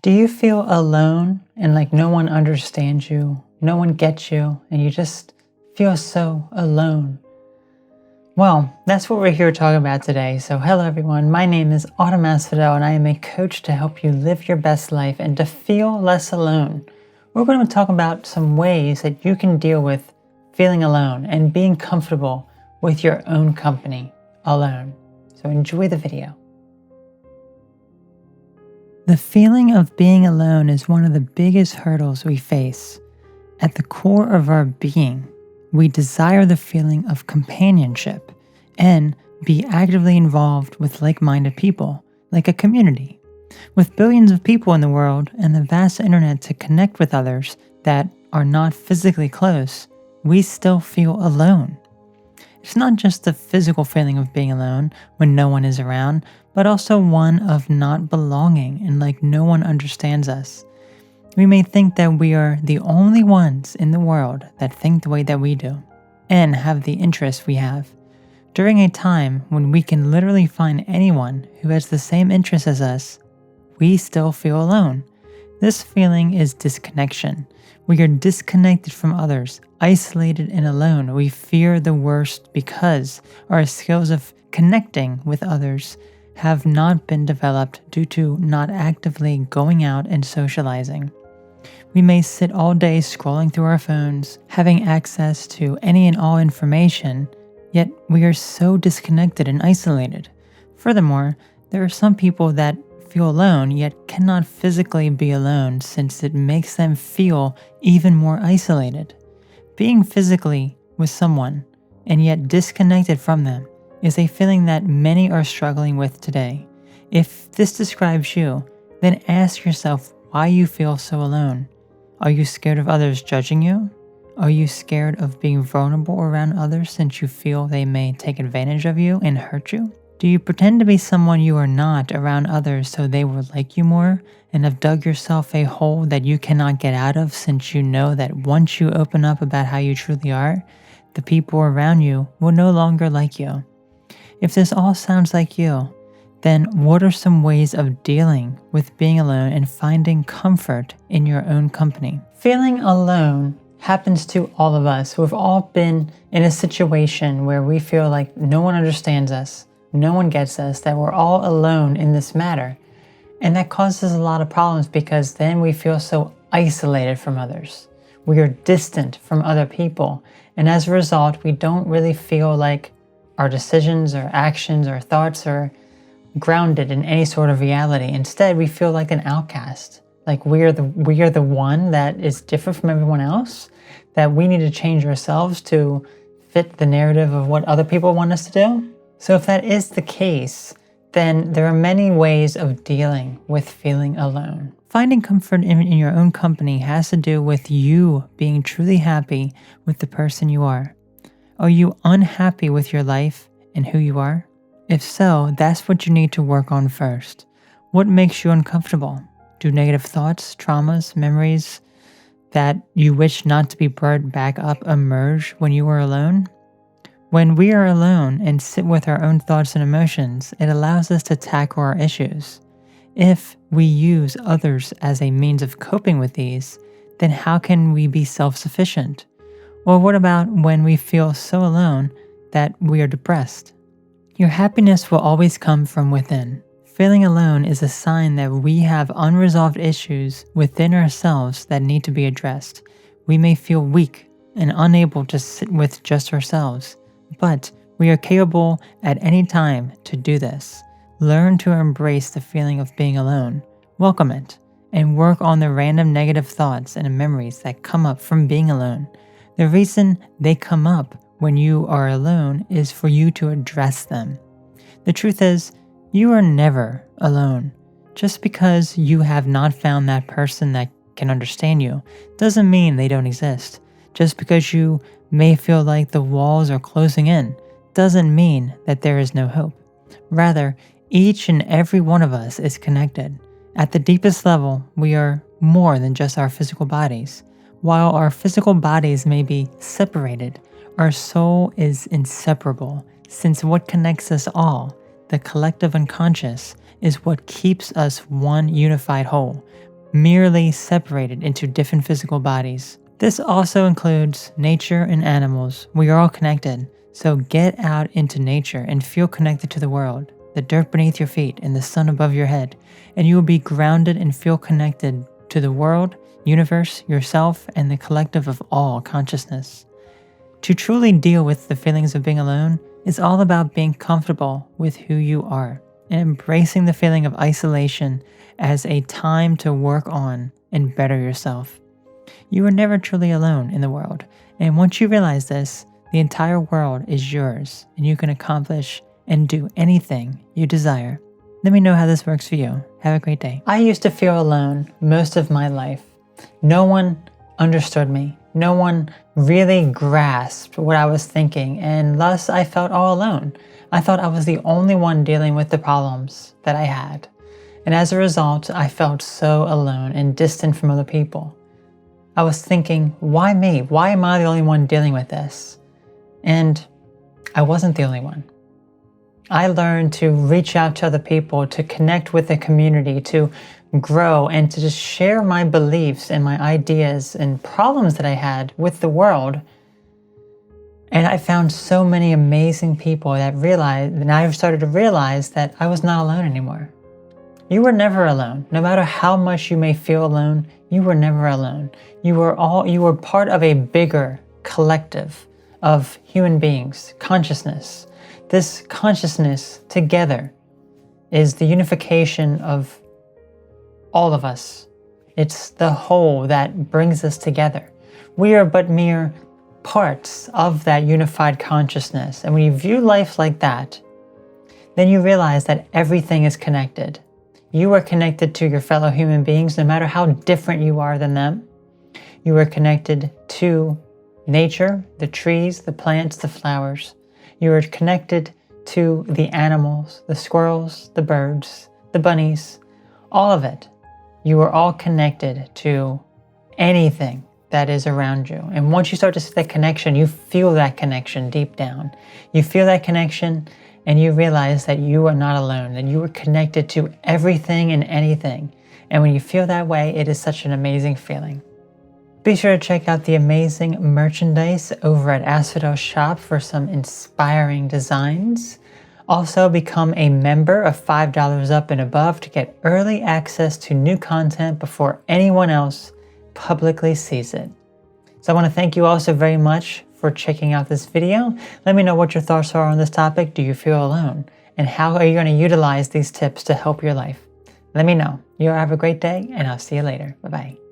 Do you feel alone and like no one understands you, no one gets you, and you just feel so alone? Well, that's what we're here to talk about today. So hello everyone, my name is Autumn Asphodel and I am a coach to help you live your best life and to feel less alone. We're going to talk about some ways that you can deal with feeling alone and being comfortable with your own company alone. So enjoy the video. The feeling of being alone is one of the biggest hurdles we face. At the core of our being, we desire the feeling of companionship and be actively involved with like-minded people, like a community. With billions of people in the world and the vast internet to connect with others that are not physically close, we still feel alone. It's not just the physical feeling of being alone when no one is around, but also one of not belonging and like no one understands us. We may think that we are the only ones in the world that think the way that we do and have the interests we have. During a time when we can literally find anyone who has the same interests as us, we still feel alone. This feeling is disconnection. We are disconnected from others, isolated and alone. We fear the worst because our skills of connecting with others have not been developed due to not actively going out and socializing. We may sit all day scrolling through our phones, having access to any and all information, yet we are so disconnected and isolated. Furthermore, there are some people that feel alone yet cannot physically be alone since it makes them feel even more isolated. Being physically with someone and yet disconnected from them is a feeling that many are struggling with today. If this describes you, then ask yourself why you feel so alone. Are you scared of others judging you? Are you scared of being vulnerable around others since you feel they may take advantage of you and hurt you? Do you pretend to be someone you are not around others so they will like you more and have dug yourself a hole that you cannot get out of since you know that once you open up about how you truly are, the people around you will no longer like you? If this all sounds like you, then what are some ways of dealing with being alone and finding comfort in your own company? Feeling alone happens to all of us. We've all been in a situation where we feel like no one understands us, no one gets us, that we're all alone in this matter. And that causes a lot of problems because then we feel so isolated from others. We are distant from other people. And as a result, we don't really feel like our decisions or actions or thoughts are grounded in any sort of reality. Instead, we feel like an outcast. Like we are the one that is different from everyone else, that we need to change ourselves to fit the narrative of what other people want us to do. So if that is the case, then there are many ways of dealing with feeling alone. Finding comfort in your own company has to do with you being truly happy with the person you are. Are you unhappy with your life and who you are? If so, that's what you need to work on first. What makes you uncomfortable? Do negative thoughts, traumas, memories that you wish not to be brought back up emerge when you are alone? When we are alone and sit with our own thoughts and emotions, it allows us to tackle our issues. If we use others as a means of coping with these, then how can we be self-sufficient? Or what about when we feel so alone that we are depressed? Your happiness will always come from within. Feeling alone is a sign that we have unresolved issues within ourselves that need to be addressed. We may feel weak and unable to sit with just ourselves, but we are capable at any time to do this. Learn to embrace the feeling of being alone, welcome it, and work on the random negative thoughts and memories that come up from being alone. The reason they come up when you are alone is for you to address them. The truth is, you are never alone. Just because you have not found that person that can understand you doesn't mean they don't exist. Just because you may feel like the walls are closing in doesn't mean that there is no hope. Rather, each and every one of us is connected. At the deepest level, we are more than just our physical bodies. While our physical bodies may be separated, our soul is inseparable, since what connects us all, the collective unconscious, is what keeps us one unified whole. merely separated into different physical bodies. This also includes nature and animals. We are all connected, so get out into nature and feel connected to the world, the dirt beneath your feet and the sun above your head, and you will be grounded and feel connected to the world, universe, yourself, and the collective of all consciousness. To truly deal with the feelings of being alone is all about being comfortable with who you are and embracing the feeling of isolation as a time to work on and better yourself. You are never truly alone in the world, and once you realize this, the entire world is yours and you can accomplish and do anything you desire. Let me know how this works for you. Have a great day. I used to feel alone most of my life. No one understood me. No one really grasped what I was thinking, and thus I felt all alone. I thought I was the only one dealing with the problems that I had. And as a result, I felt so alone and distant from other people. I was thinking, why me? Why am I the only one dealing with this? And I wasn't the only one. I learned to reach out to other people, to connect with the community, to grow, and to just share my beliefs and my ideas and problems that I had with the world. And I found so many amazing people that realized, and I've started to realize that I was not alone anymore. You were never alone. No matter how much you may feel alone, you were never alone. You were part of a bigger collective of human beings, consciousness. This consciousness together is the unification of all of us. It's the whole that brings us together. We are but mere parts of that unified consciousness. And when you view life like that, then you realize that everything is connected. You are connected to your fellow human beings, no matter how different you are than them. You are connected to nature, the trees, the plants, the flowers. You are connected to the animals, the squirrels, the birds, the bunnies, all of it. You are all connected to anything that is around you. And once you start to see that connection, you feel that connection deep down. You feel that connection and you realize that you are not alone, that you are connected to everything and anything. And when you feel that way, it is such an amazing feeling. Be sure to check out the amazing merchandise over at Asphodel's shop for some inspiring designs. Also, become a member of $5 up and above to get early access to new content before anyone else publicly sees it. So I want to thank you all so very much for checking out this video. Let me know what your thoughts are on this topic. Do you feel alone? And how are you going to utilize these tips to help your life? Let me know. You all have a great day, and I'll see you later. Bye-bye.